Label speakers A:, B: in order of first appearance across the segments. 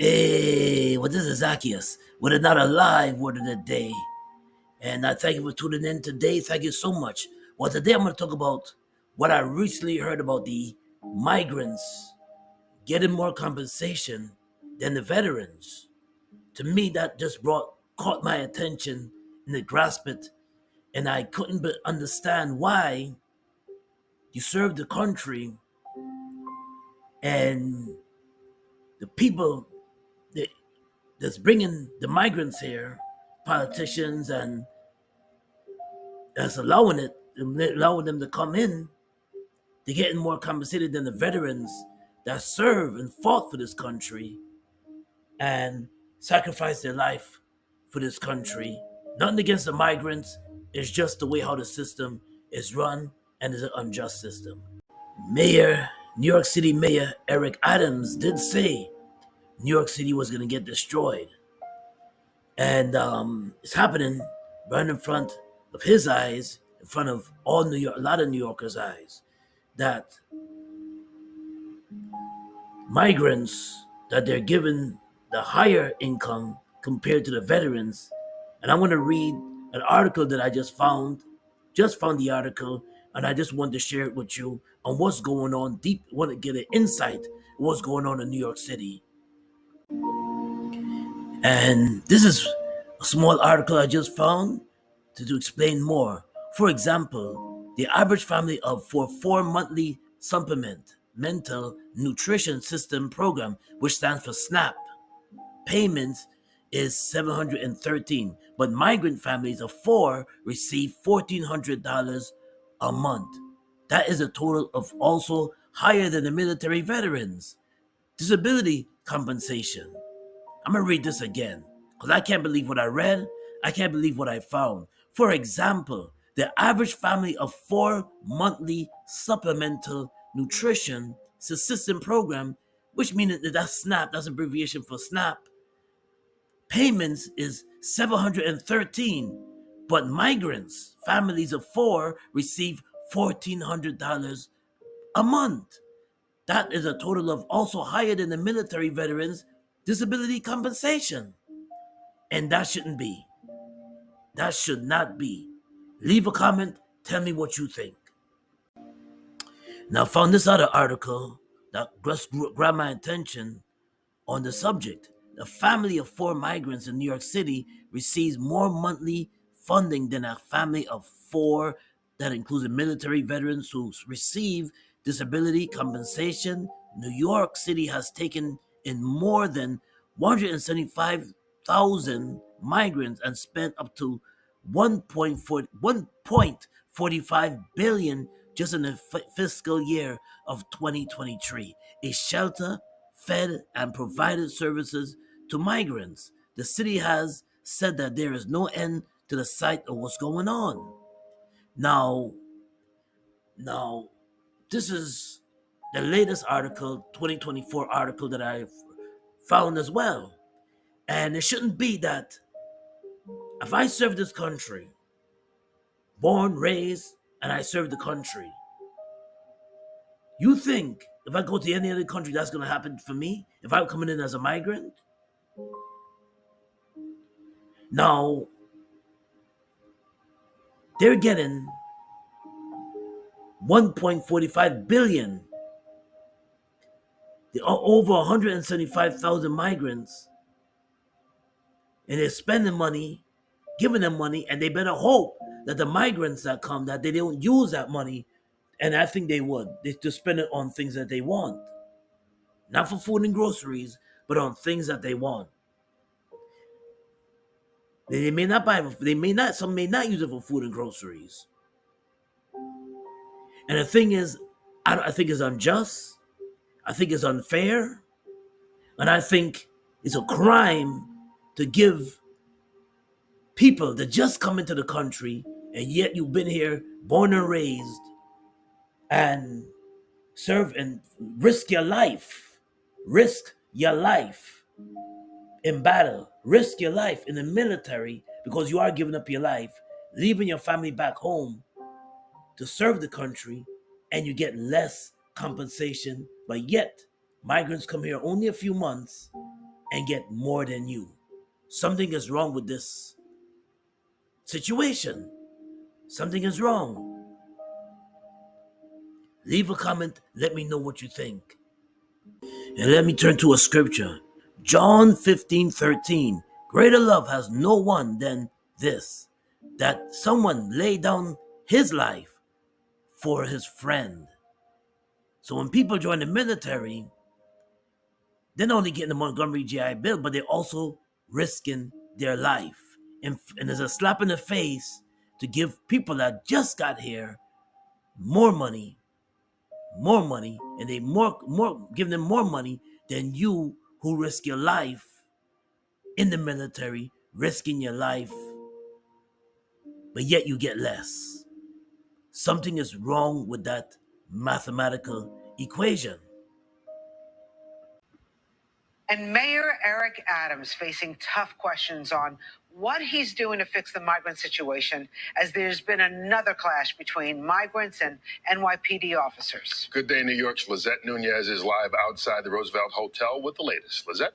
A: Hey, well, this is Zaccheus with another live word of the day. And I thank you for tuning in today. Thank you so much. Well, today I'm going to talk about what I recently heard about the migrants getting more compensation than the veterans. To me, that just caught my attention and it grasped it. And I couldn't but understand why you serve the country and the people that, that's bringing the migrants here, politicians and that's allowing them to come in, they're getting more compensated than the veterans that serve and fought for this country and sacrificed their life for this country. Nothing against the migrants, it's just the way how the system is run and it's an unjust system. New York City Mayor Eric Adams did say New York City was going to get destroyed. And it's happening right in front of his eyes, in front of all New York, a lot of New Yorkers' eyes, that migrants that they're given the higher income compared to the veterans. And I want to read an article that I just found the article, and I just wanted to share it with you on what's going on deep. Want to get an insight of what's going on in New York City. And this is a small article I just found to explain more. For example, the average family of for 4 monthly supplement mental nutrition system program, which stands for SNAP, payments is 713, but migrant families of four receive $1,400 a month. That is a total of also higher than the military veterans. Disability compensation. I'm gonna read this again because I can't believe what I read. I can't believe what I found. For example, the average family of four monthly supplemental nutrition assistance program, which means that that's SNAP, that's abbreviation for SNAP, payments is 713, but migrants, families of four, receive $1,400 a month. That is a total of also higher than the military veterans disability compensation. And that shouldn't be. That should not be. Leave a comment. Tell me what you think. Now, I found this other article that just grabbed my attention on the subject. A family of four migrants in New York City receives more monthly funding than a family of four that includes military veterans who receive disability compensation. New York City has taken in more than 175,000 migrants and spent up to 1.45 billion just in the fiscal year of 2023. A shelter fed and provided services to migrants. The city has said that there is no end to the sight of what's going on. Now, now, this is the latest article, 2024 article that I found as well. And it shouldn't be that if I serve this country, born, raised, and I serve the country, you think if I go to any other country, that's going to happen for me? If I'm coming in as a migrant? Now, they're getting 1.45 billion. There are over 175,000 migrants, and they're spending money, giving them money, and they better hope that the migrants that come that they don't use that money, and I think they would. They just spend it on things that they want, not for food and groceries, but on things that they want. They may not buy. They may not. Some may not use it for food and groceries. And the thing is, I think it's unjust. I think it's unfair, and I think it's a crime to give people that just come into the country and yet you've been here, born and raised, and serve and risk your life in battle, risk your life in the military because you are giving up your life, leaving your family back home to serve the country, and you get less compensation. But yet, migrants come here only a few months and get more than you. Something is wrong with this situation. Something is wrong. Leave a comment, let me know what you think. And let me turn to a scripture. John 15:13. Greater love has no one than this, that someone lay down his life for his friend. So when people join the military, they're not only getting the Montgomery GI Bill, but they're also risking their life. And there's a slap in the face to give people that just got here more money, and they more give them more money than you who risk your life in the military, risking your life, but yet you get less. Something is wrong with that mathematical equation.
B: And Mayor Eric Adams facing tough questions on what he's doing to fix the migrant situation, as there's been another clash between migrants and NYPD officers.
C: Good day, New York's Lizette Nunez is live outside the Roosevelt Hotel with the latest. Lizette?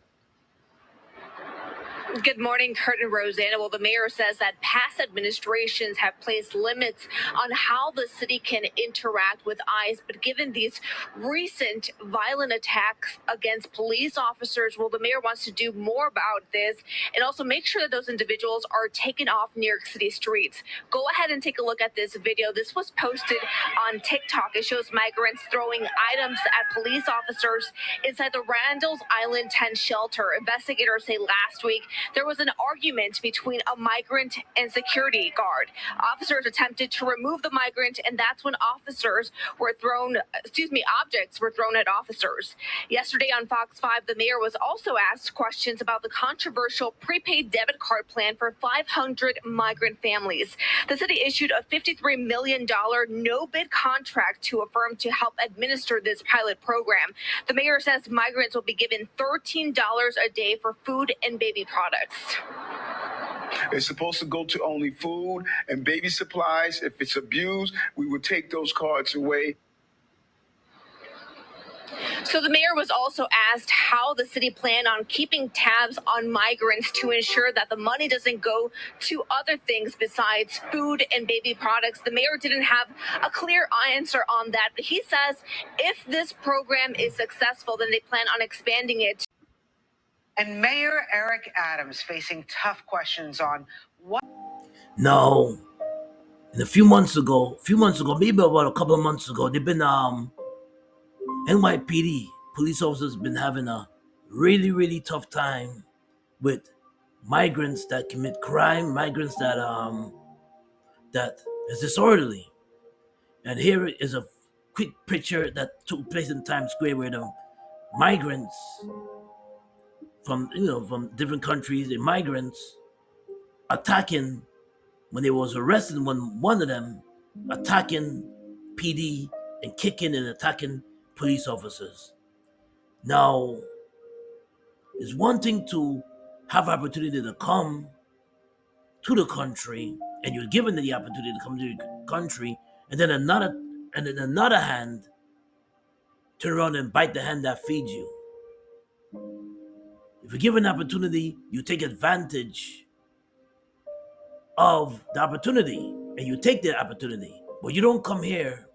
D: Good morning, Kurt and Rosanna. Well, the mayor says that past administrations have placed limits on how the city can interact with ICE, but given these recent violent attacks against police officers, well, the mayor wants to do more about this and also make sure that those individuals are taken off New York City streets. Go ahead and take a look at this video. This was posted on TikTok. It shows migrants throwing items at police officers inside the Randall's Island 10 shelter. Investigators say last week there was an argument between a migrant and security guard. Officers attempted to remove the migrant, and that's when objects were thrown at officers. Yesterday on Fox 5, the mayor was also asked questions about the controversial prepaid debit card plan for 500 migrant families. The city issued a $53 million no-bid contract to a firm to help administer this pilot program. The mayor says migrants will be given $13 a day for food and baby products.
E: It's supposed to go to only food and baby supplies. If it's abused, we would take those cards away.
D: So the mayor was also asked how the city planned on keeping tabs on migrants to ensure that the money doesn't go to other things besides food and baby products. The mayor didn't have a clear answer on that, but he says if this program is successful, then they plan on expanding it.
B: And Mayor Eric Adams facing tough questions on what.
A: Now, and a few months ago, maybe about a couple of months ago, they've been NYPD police officers been having a really, really tough time with migrants that commit crime, migrants that is disorderly. And here is a quick picture that took place in Times Square where the migrants from different countries, the migrants attacking when they was arrested, when one of them attacking PD and kicking and attacking police officers. Now, it's one thing to have opportunity to come to the country, and you're given the opportunity to come to the country, and then another hand turn around and bite the hand that feeds you. If you're given an opportunity, you take advantage of the opportunity and you take the opportunity, but you don't come here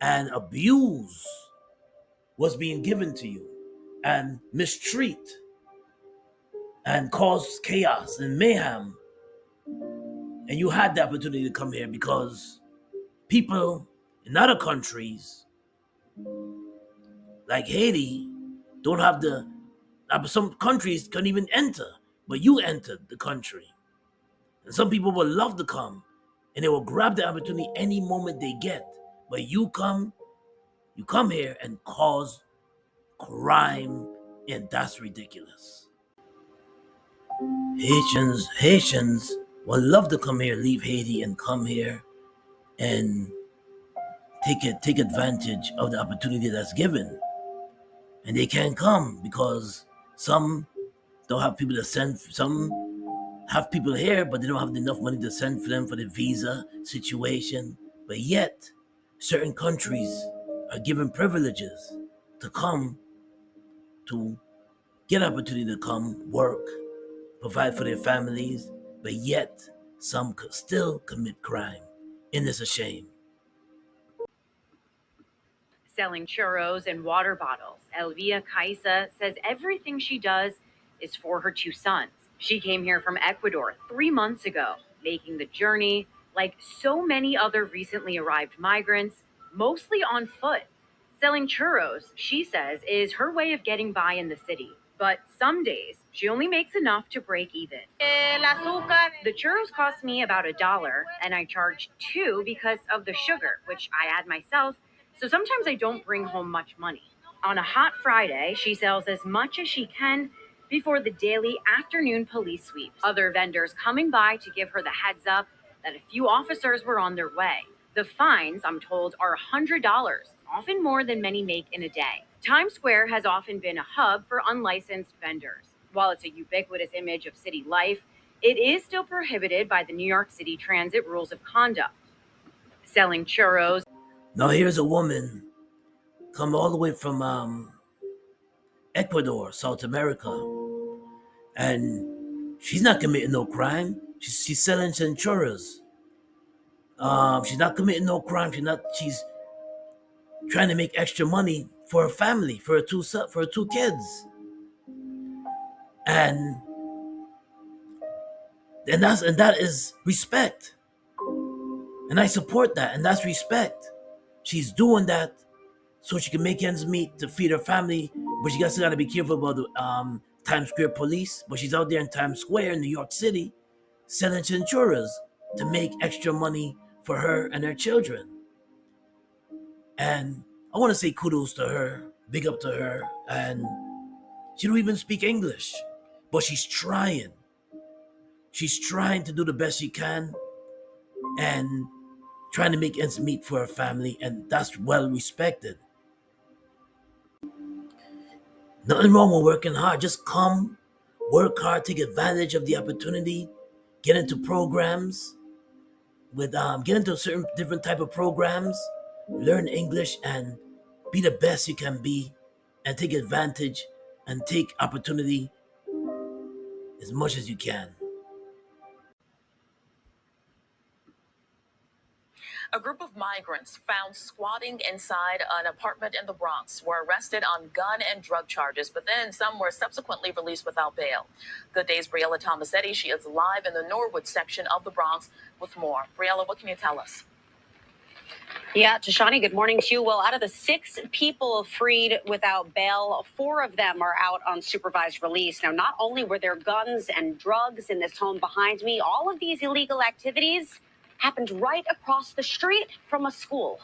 A: and abuse what's being given to you and mistreat and cause chaos and mayhem. And you had the opportunity to come here because people in other countries like Haiti don't have some countries can't even enter, but you entered the country. And some people will love to come and they will grab the opportunity any moment they get. But you come here and cause crime, and that's ridiculous. Haitians will love to come here, leave Haiti and come here and take advantage of the opportunity that's given. And they can't come because some don't have people to send, some have people here, but they don't have enough money to send for them for the visa situation. But yet, certain countries are given privileges to come to get opportunity to come work, provide for their families, but yet some still commit crime. And it's a shame.
F: Selling churros and water bottles. Elvia Kaisa says everything she does is for her two sons. She came here from Ecuador 3 months ago, making the journey like so many other recently arrived migrants, mostly on foot. Selling churros, she says, is her way of getting by in the city. But some days, she only makes enough to break even. The churros cost me about $1, and I charge two because of the sugar, which I add myself, so sometimes I don't bring home much money. On a hot Friday, she sells as much as she can before the daily afternoon police sweeps. Other vendors coming by to give her the heads up that a few officers were on their way. The fines, I'm told, are $100, often more than many make in a day. Times Square has often been a hub for unlicensed vendors. While it's a ubiquitous image of city life, it is still prohibited by the New York City Transit Rules of Conduct. Selling churros.
A: Now here's a woman come all the way from Ecuador, South America, and she's not committing no crime. She's selling chinchurras. She's not committing no crime. She's trying to make extra money for her family, for her two kids, and that is respect, and I support that, and that's respect. She's doing that so she can make ends meet to feed her family, but she also got to be careful about the Times Square police. But she's out there in Times Square in New York City selling chinchurras to make extra money for her and her children. And I want to say kudos to her, big up to her. And she don't even speak English, but she's trying. She's trying to do the best she can and trying to make ends meet for her family, and that's well respected. Nothing wrong with working hard. Just come, work hard, take advantage of the opportunity, get into programs get into certain different type of programs, learn English, and be the best you can be, and take advantage and take opportunity as much as you can.
G: A group of migrants found squatting inside an apartment in the Bronx were arrested on gun and drug charges, but then some were subsequently released without bail. Good Day's Briella Tomasetti, she is live in the Norwood section of the Bronx with more. Briella, what can you tell us?
H: Yeah, Tashani, good morning to you. Well, out of the 6 people freed without bail, 4 of them are out on supervised release. Now, not only were there guns and drugs in this home behind me, all of these illegal activities happened right across the street from a school.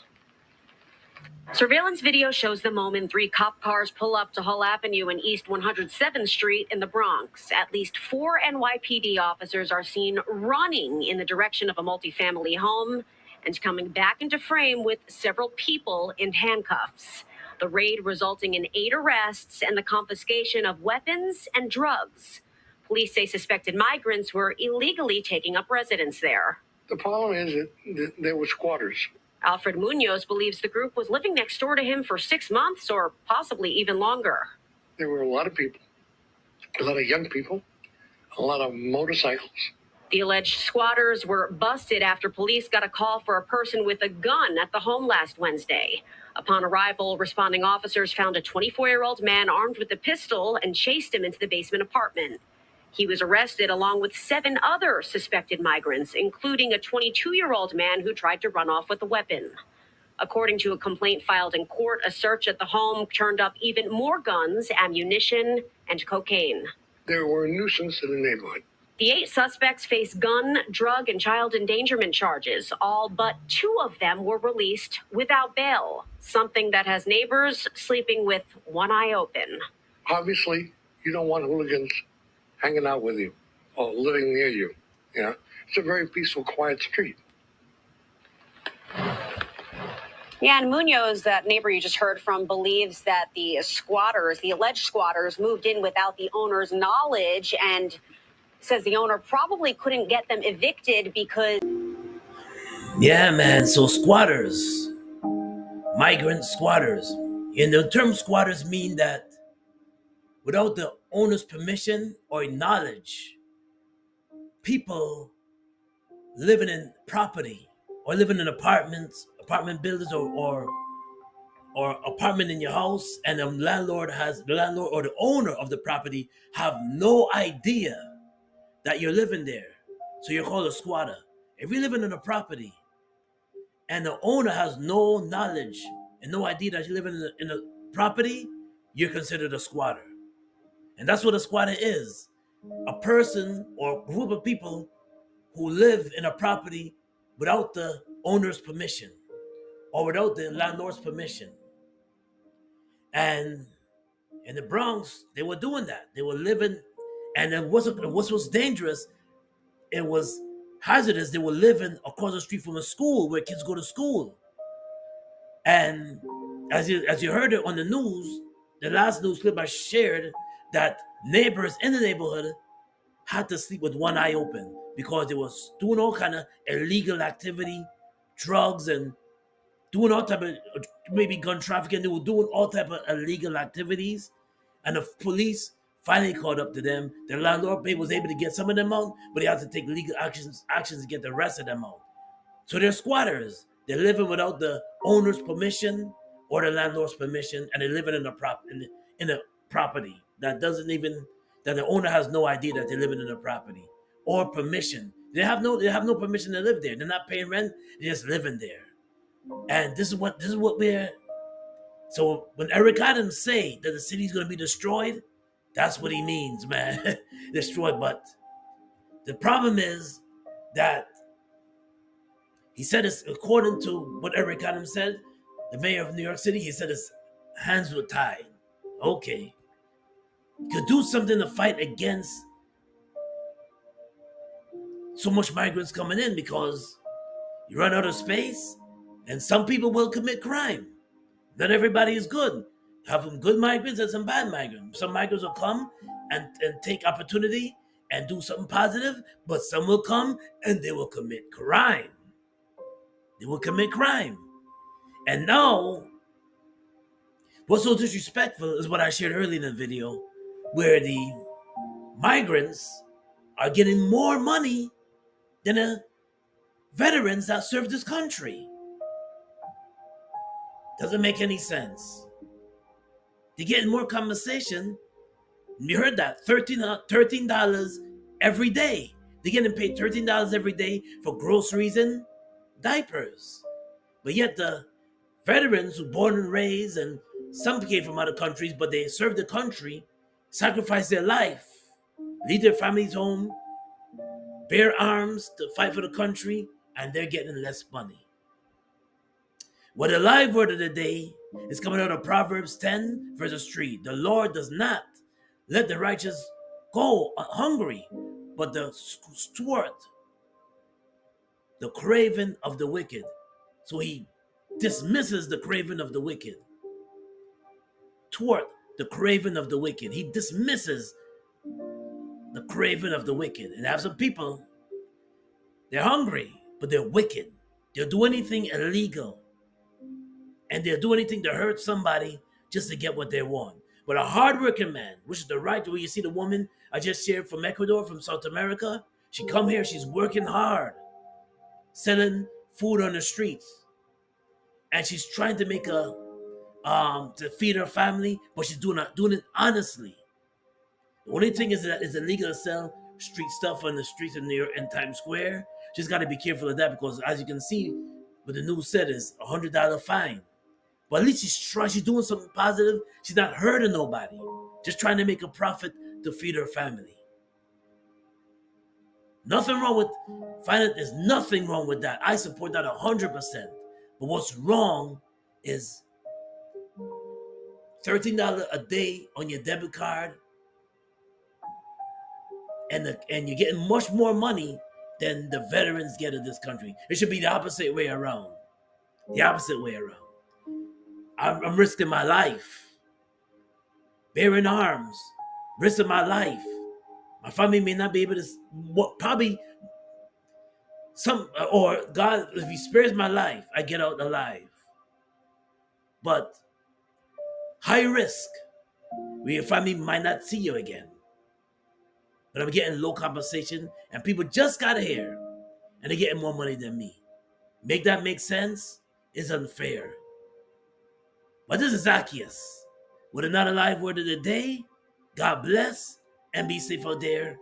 H: Surveillance video shows the moment 3 cop cars pull up to Hull Avenue and East 107th Street in the Bronx. At least 4 NYPD officers are seen running in the direction of a multifamily home and coming back into frame with several people in handcuffs. The raid resulting in 8 arrests and the confiscation of weapons and drugs. Police say suspected migrants were illegally taking up residence there.
I: The problem is that there were squatters.
H: Alfred Munoz believes the group was living next door to him for 6 months or possibly even longer.
I: There were a lot of people, a lot of young people, a lot of motorcycles.
H: The alleged squatters were busted after police got a call for a person with a gun at the home last Wednesday. Upon arrival, responding officers found a 24-year-old man armed with a pistol and chased him into the basement apartment. He was arrested along with 7 other suspected migrants, including a 22-year-old man who tried to run off with a weapon. According to a complaint filed in court, a search at the home turned up even more guns, ammunition, and cocaine.
I: They were a nuisance to the neighborhood.
H: The 8 suspects face gun, drug, and child endangerment charges. All but 2 of them were released without bail, something that has neighbors sleeping with one eye open.
I: Obviously, you don't want hooligans hanging out with you or living near you. You know, it's a very peaceful, quiet street.
H: Yeah, and Munoz, that neighbor you just heard from, believes that the squatters, the alleged squatters, moved in without the owner's knowledge and says the owner probably couldn't get them evicted because...
A: Yeah, man. So squatters, migrant squatters. And the term squatters mean that without the owner's permission or knowledge, people living in property or living in apartment buildings, or apartment in your house, and the landlord or the owner of the property have no idea that you're living there. So you're called a squatter. If you're living in a property and the owner has no knowledge and no idea that you're living in a property, you're considered a squatter. And that's what a squatter is. A person or group of people who live in a property without the owner's permission or without the landlord's permission. And in the Bronx, they were doing that. They were living, and then what was dangerous, it was hazardous. They were living across the street from a school where kids go to school. And as you heard it on the news, the last news clip I shared, that neighbors in the neighborhood had to sleep with one eye open because they was doing all kind of illegal activity, drugs, and doing all type of maybe gun trafficking. They were doing all type of illegal activities, and the police finally caught up to them. The landlord was able to get some of them out, but they had to take legal actions to get the rest of them out. So they're squatters. They're living without the owner's permission or the landlord's permission, and they're living in a property that the owner has no idea that they're living in a property or permission. They have no permission to live there. They're not paying rent. They're just living there. And this is what we're. So when Eric Adams say that the city's going to be destroyed, that's what he means, man. Destroyed. But the problem is that he said it's, according to what Eric Adams said, the mayor of New York City, he said his hands were tied. Okay. Could do something to fight against so much migrants coming in, because you run out of space and some people will commit crime. Not everybody is good. Have some good migrants and some bad migrants. Some migrants will come and take opportunity and do something positive, but some will come and they will commit crime. They will commit crime. And now, what's so disrespectful is what I shared earlier in the video, where the migrants are getting more money than the veterans that served this country. Doesn't make any sense. They're getting more compensation. You heard that, $13 every day. They're getting paid $13 every day for groceries and diapers. But yet the veterans who were born and raised, and some came from other countries, but they served the country, sacrificed their life, leave their families home, bear arms to fight for the country, and they're getting less money. Well, the live word of the day is coming out of Proverbs 10, verses 3. The Lord does not let the righteous go hungry, but the thwart the craving of the wicked. So he dismisses the craving of the wicked. Thwart the craving of the wicked. He dismisses the craving of the wicked. And have some people, they're hungry, but they're wicked. They'll do anything illegal. And they'll do anything to hurt somebody just to get what they want. But a hardworking man, which is the right way you see the woman I just shared from Ecuador, from South America, she come here, she's working hard, selling food on the streets. And she's trying to make to feed her family, but she's doing it honestly. The only thing is that it's illegal to sell street stuff on the streets in New York and Times Square. She's got to be careful of that, because as you can see, what the news said is a $100 fine. But at least she's doing something positive. She's not hurting nobody. Just trying to make a profit to feed her family. Nothing wrong with finance. There's nothing wrong with that. I support that 100%. But what's wrong is $13 a day on your debit card, and you're getting much more money than the veterans get in this country. It should be the opposite way around. The opposite way around. I'm risking my life, bearing arms, risking my life. My family may not be able to, probably or God, if he spares my life, I get out alive. But high risk, where your family might not see you again. But I'm getting low compensation and people just got here and they're getting more money than me. Make that make sense? It's unfair. But this is Zaccheus with another live word of the day. God bless and be safe out there.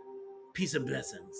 A: Peace and blessings.